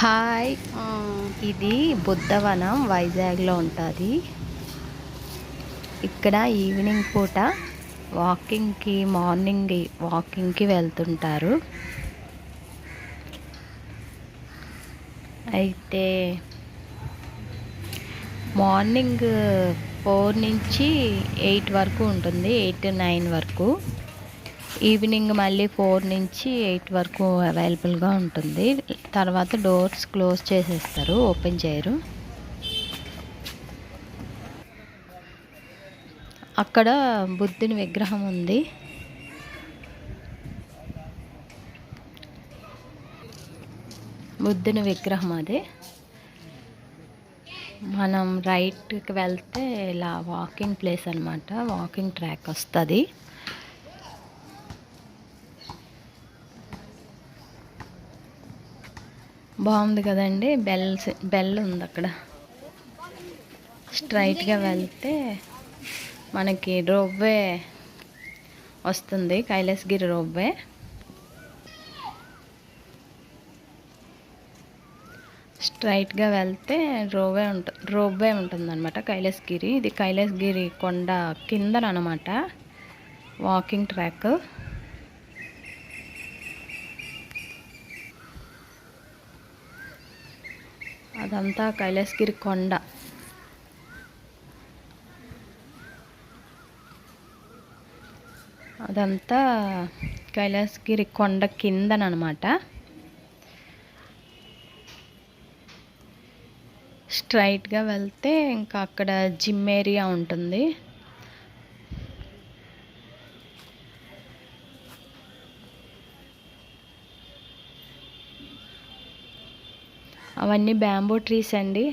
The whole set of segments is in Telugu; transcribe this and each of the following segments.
హాయ్! ఆ! ఇది బుద్ధవనం వైజాగ్‌లో ఉంటది. ఇక్కడ ఈవినింగ్ పూట మార్నింగ్ వాకింగ్‌కి వెళ్తుంటారు. అయితే మార్నింగ్ 4 నుంచి 8 వరకు ఉంటుంది. 8-9 వరకు. ఈవినింగ్ మళ్ళీ 4 నుంచి 8 వరకు అవైలబుల్‌గా ఉంటుంది. తర్వాత డోర్స్ క్లోజ్ చేసేస్తారు. ఓపెన్ చేయరు. అక్కడ బుద్ధుని విగ్రహం ఉంది. బుద్ధుని విగ్రహం అది. మనం రైట్‌కి వెళ్తే ఇలా వాకింగ్ ప్లేస్ అనమాట. వాకింగ్ ట్రాక్ వస్తది. బాగుంది కదండి. బెల్ ఉంది అక్కడ. స్ట్రైట్‌గా వెళ్తే మనకి రోప్‌వే వస్తుంది. కైలాసగిరి రోప్‌వే. స్ట్రైట్‌గా వెళ్తే రోప్‌వే ఉంటుందన్నమాట. కైలాసగిరి. ఇది కైలాసగిరి కొండ కిందనమాట వాకింగ్ ట్రాక్. అదంతా కైలాసగిరి కొండ. అదంతా కైలాసగిరి కొండ కిందనమాట. స్ట్రైట్‌గా వెళ్తే ఇంకా అక్కడ జిమ్ ఏరియా ఉంటుంది. అవన్నీ బ్యాంబూ ట్రీస్ అండి.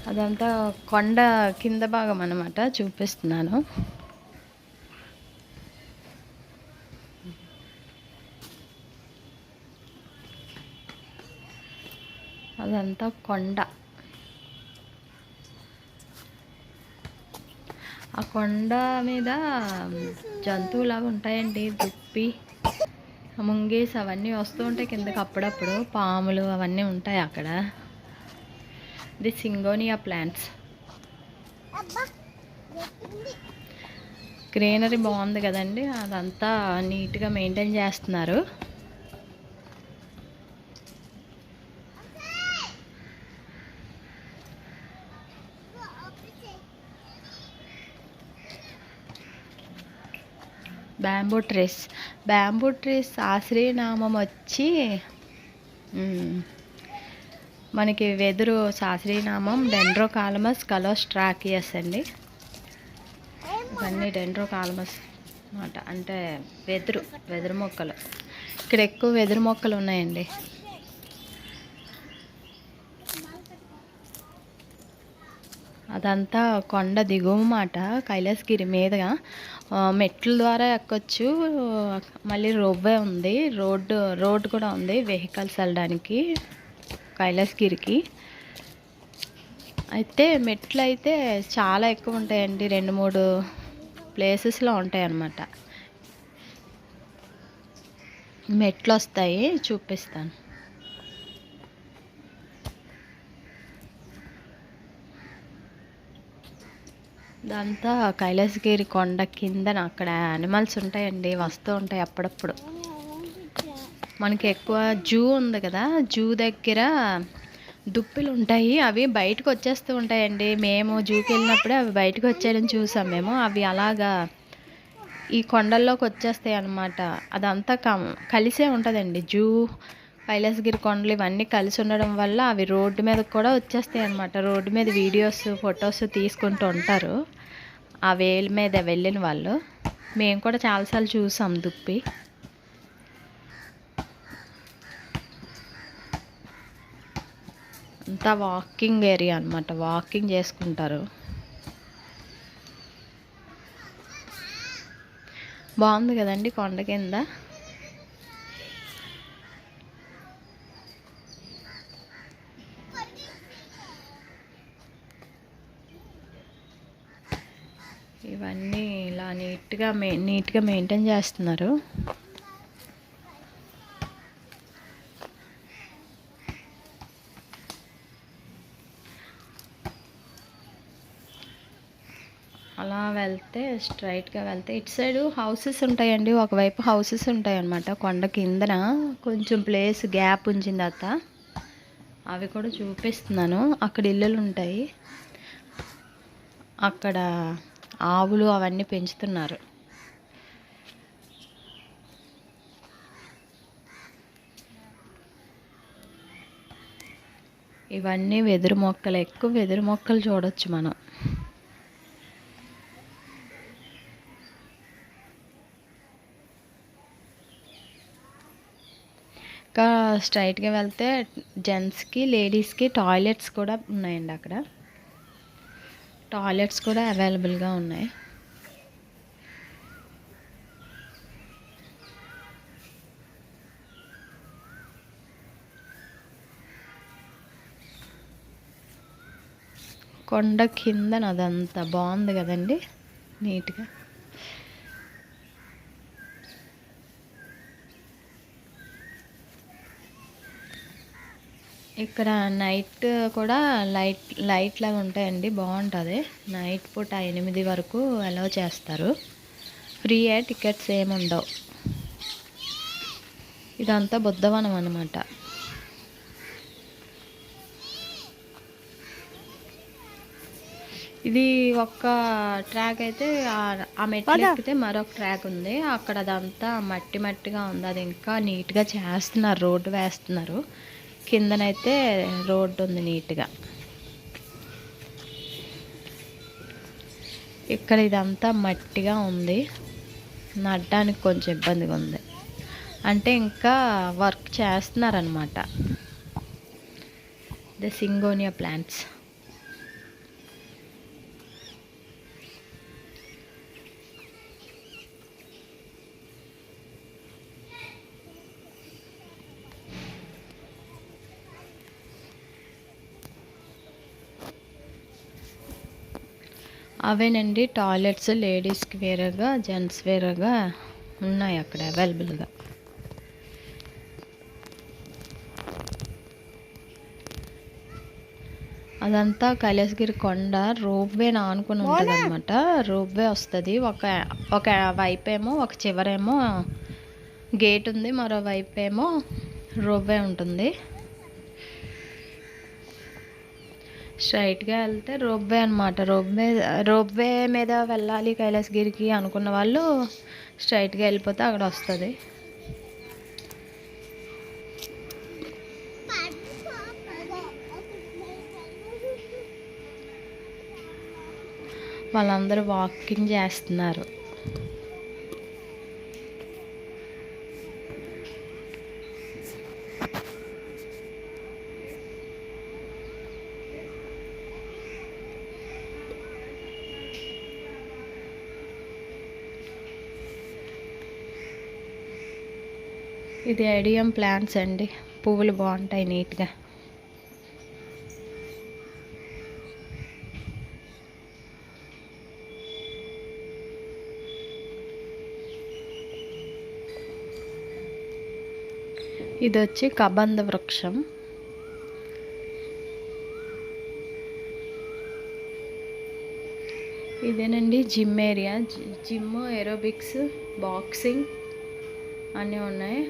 అదంతా కొండ కింద భాగం అన్నమాట. చూపిస్తున్నాను. అదంతా కొండ. ఆ కొండ మీద జంతువులాగా ఉంటాయండి. దుప్పి, ముంగీస్ అవన్నీ వస్తూ ఉంటాయి కిందకి అప్పుడప్పుడు. పాములు అవన్నీ ఉంటాయి అక్కడ. ఇది సింగోనియా ప్లాంట్స్. గ్రీనరీ బాగుంది కదండి. అదంతా నీట్గా మెయింటైన్ చేస్తున్నారు. బ్యాంబూ ట్రీస్ శాస్త్రీయనామం వచ్చి మనకి వెదురు శాస్త్రీయనామం డెండ్రోకాలమస్ కలోస్ట్రాకియస్ అండి. ఇవన్నీ డెండ్రోకాలమస్ అన్నమాట. అంటే వెదురు మొక్కలు. ఇక్కడ ఎక్కువ వెదురు మొక్కలు ఉన్నాయండి. అదంతా కొండ దిగువ మాట. కైలాసగిరి మీదుగా మెట్ల ద్వారా ఎక్కొచ్చు. మళ్ళీ రోప్‌వే ఉంది. రోడ్డు కూడా ఉంది వెహికల్స్ వెళ్ళడానికి కైలాసగిరికి. అయితే మెట్లు అయితే చాలా ఎక్కువ ఉంటాయండి. 2-3 ప్లేసెస్లో ఉంటాయి అన్నమాట. మెట్లు వస్తాయి, చూపిస్తాను. ఇదంతా కైలాసగిరి కొండ కిందన అక్కడ యానిమల్స్ ఉంటాయండి. వస్తూ ఉంటాయి అప్పుడప్పుడు. మనకి ఎక్కువ జూ ఉంది కదా, జూ దగ్గర దుప్పిలు ఉంటాయి. అవి బయటకు వచ్చేస్తూ ఉంటాయండి. మేము జూకి వెళ్ళినప్పుడే అవి బయటకు వచ్చేయడం చూసాం మేము. అవి అలాగా ఈ కొండల్లోకి వచ్చేస్తాయి అన్నమాట. అదంతా కలిసే ఉంటుందండి. జూ, కైలాసగిరి కొండలు ఇవన్నీ కలిసి ఉండడం వల్ల అవి రోడ్డు మీదకి కూడా వచ్చేస్తాయి అన్నమాట. రోడ్డు మీద వీడియోస్, ఫొటోస్ తీసుకుంటూ ఉంటారు ఆ వేల మీద వెళ్ళిన వాళ్ళు. మేము కూడా చాలాసార్లు చూసాం దుప్పి. అంతా వాకింగ్ ఏరియా అన్నమాట. వాకింగ్ చేసుకుంటారు. బాగుంది కదండి కొండ కింద. ఇవన్నీ ఇలా నీట్గా మెయింటైన్ చేస్తున్నారు. అలా వెళ్తే స్ట్రైట్గా వెళ్తే ఇటు సైడు హౌసెస్ ఉంటాయండి. ఒకవైపు హౌసెస్ ఉంటాయి అన్నమాట. కొండ కిందన కొంచెం ప్లేస్ గ్యాప్ ఉంచింది అత్త. అవి కూడా చూపిస్తున్నాను. అక్కడ ఇల్లులు ఉంటాయి. అక్కడ ఆవులు అవన్నీ పెంచుతున్నారు. ఇవన్నీ వెదురు మొక్కలు. ఎక్కువ వెదురు మొక్కలు చూడొచ్చు మనం. ఇంకా స్ట్రైట్గా వెళ్తే జెంట్స్కి లేడీస్కి టాయిలెట్స్ కూడా ఉన్నాయండి. అక్కడ టాయిలెట్స్ కూడా అవైలబుల్గా ఉన్నాయి. కొండ కిందన అదంతా బాగుంది కదండి, నీట్గా. ఇక్కడ నైట్ కూడా లైట్ లాగా ఉంటాయండి, బాగుంటుంది. నైట్ పూట 8 వరకు అలౌ చేస్తారు. ఫ్రీయే, టికెట్స్ ఏమి ఉండవు. ఇదంతా బుద్ధవనం అన్నమాట. ఇది ఒక్క ట్రాక్ అయితే, ఆ మెట్లు ఎక్కితే మరొక ట్రాక్ ఉంది. అక్కడ అదంతా మట్టిగా ఉంది. అది ఇంకా నీట్గా చేస్తున్నారు, రోడ్డు వేస్తున్నారు. కిందనైతే రోడ్డు ఉంది నీట్గా. ఇక్కడ ఇదంతా మట్టిగా ఉంది, నడడానికి కొంచెం ఇబ్బందిగా ఉంది. అంటే ఇంకా వర్క్ చేస్తున్నారనమాట. The syngonium plants. అవేనండి టాయిలెట్స్. లేడీస్కి వేరేగా, జెంట్స్ వేరేగా ఉన్నాయి అక్కడ అవైలబుల్గా. అదంతా కైలాసగిరి కొండ రోప్వే ఆనుకుని ఉంటుంది అనమాట. రోప్వే వస్తుంది. ఒక వైపేమో, ఒక చివరేమో గేట్ ఉంది, మరో వైపేమో రోప్వే ఉంటుంది. స్ట్రైట్గా వెళ్తే రోప్వే అనమాట. రోప్వే మీద వెళ్ళాలి కైలాసగిరికి అనుకున్న వాళ్ళు స్ట్రైట్గా వెళ్ళిపోతే అక్కడ వస్తుంది. వాళ్ళందరూ వాకింగ్ చేస్తున్నారు. ఇది ఐడియం ప్లాంట్స్ అండి. పువ్వులు బాగుంటాయి నీట్గా. ఇది వచ్చి కబంధ వృక్షం. ఇదేనండి gym area. Gym, aerobics, boxing అన్నీ ఉన్నాయి.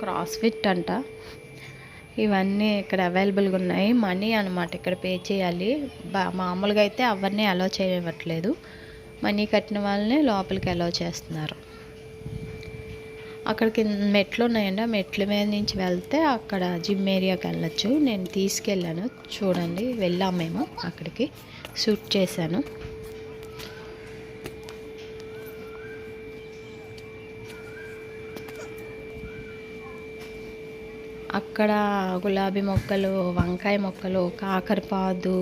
క్రాస్ఫిట్ అంట. ఇవన్నీ ఇక్కడ అవైలబుల్గా ఉన్నాయి. మనీ అనమాట, ఇక్కడ పే చేయాలి. మామూలుగా అయితే అవన్నీ అలో చేయవట్లేదు. మనీ కట్టిన వాళ్ళని లోపలికి అలో చేస్తున్నారు. అక్కడికి మెట్లు ఉన్నాయండి. ఆ మెట్ల మీద నుంచి వెళ్తే అక్కడ జిమ్ ఏరియాకి వెళ్ళొచ్చు. నేను తీసుకెళ్ళాను, చూడండి. వెళ్ళాం మేము అక్కడికి, షూట్ చేశాను. అక్కడ గులాబీ మొక్కలు, వంకాయ మొక్కలు, కాకరపాదు,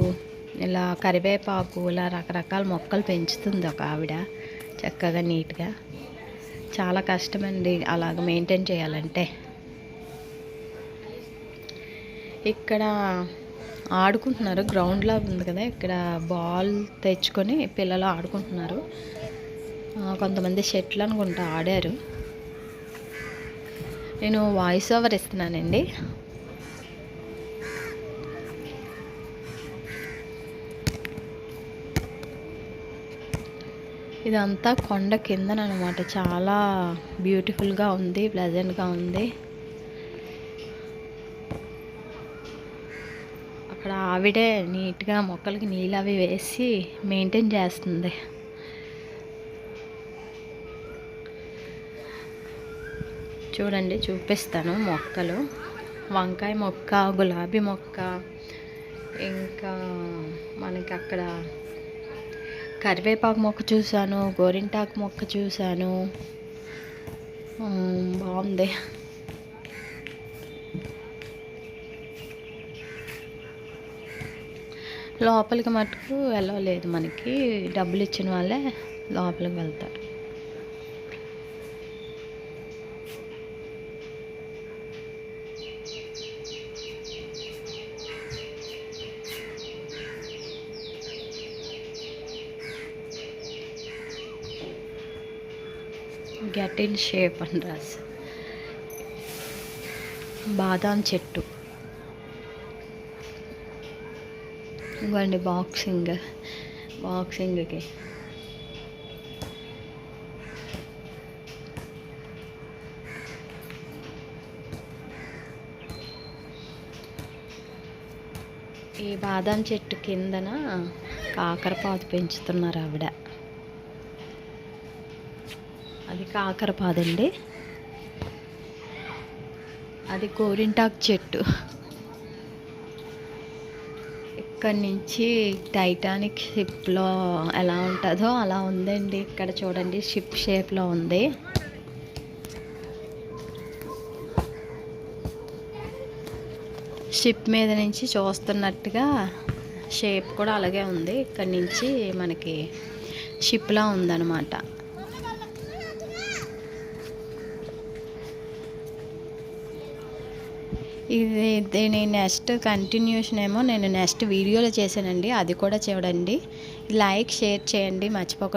ఇలా కరివేపాకు, ఇలా రకరకాల మొక్కలు పెంచుతుంది ఒక ఆవిడ చక్కగా నీట్గా. చాలా కష్టమండి అలాగ మెయింటైన్ చేయాలంటే. ఇక్కడ ఆడుకుంటున్నారు. గ్రౌండ్లా ఉంది కదా, ఇక్కడ బాల్ తెచ్చుకొని పిల్లలు ఆడుకుంటున్నారు. కొంతమంది షటిల్ అనుకుంటా ఆడారు. నేను వాయిస్ ఓవర్ ఇస్తున్నానండి. ఇదంతా కొండ కిందనమాట. చాలా బ్యూటిఫుల్గా ఉంది, ప్లెజెంట్గా ఉంది. అక్కడ ఆవిడే నీట్గా మొక్కలకి నీళ్ళు అవి వేసి మెయింటైన్ చేస్తుంది. చూడండి, చూపిస్తాను మొక్కలు. వంకాయ మొక్క, గులాబీ మొక్క, ఇంకా మనకి అక్కడ కరివేపాకు మొక్క చూశాను, గోరింటాకు మొక్క చూశాను. బాగుంది. లోపలికి మటుకు వెళ్ళలేదు, మనకి డబ్బులు ఇచ్చిన వాళ్ళే లోపలికి వెళ్తారు. గెట్ ఇన్ షేప్ అని రాసి. బాదాం చెట్టు. ఇవ్వండి బాక్సింగ్కి ఈ బాదాం చెట్టు కిందన కాకరపాదు పెంచుతున్నారు ఆవిడ. అది కాకరపాదండి, అది గోరింటాకు చెట్టు. ఇక్కడి నుంచి టైటానిక్ షిప్లో ఎలా ఉంటుందో అలా ఉందండి. ఇక్కడ చూడండి, షిప్ షేప్లో ఉంది. షిప్ మీద నుంచి చూస్తున్నట్టుగా షేప్ కూడా అలాగే ఉంది. ఇక్కడి నుంచి మనకి షిప్లా ఉందన్నమాట. దీని నెక్స్ట్ కంటిన్యూషన్ ఏమో నేను నెక్స్ట్ వీడియోలో చేశానండి, అది కూడా చూడండి. లైక్, షేర్ చేయండి మర్చిపోకండి.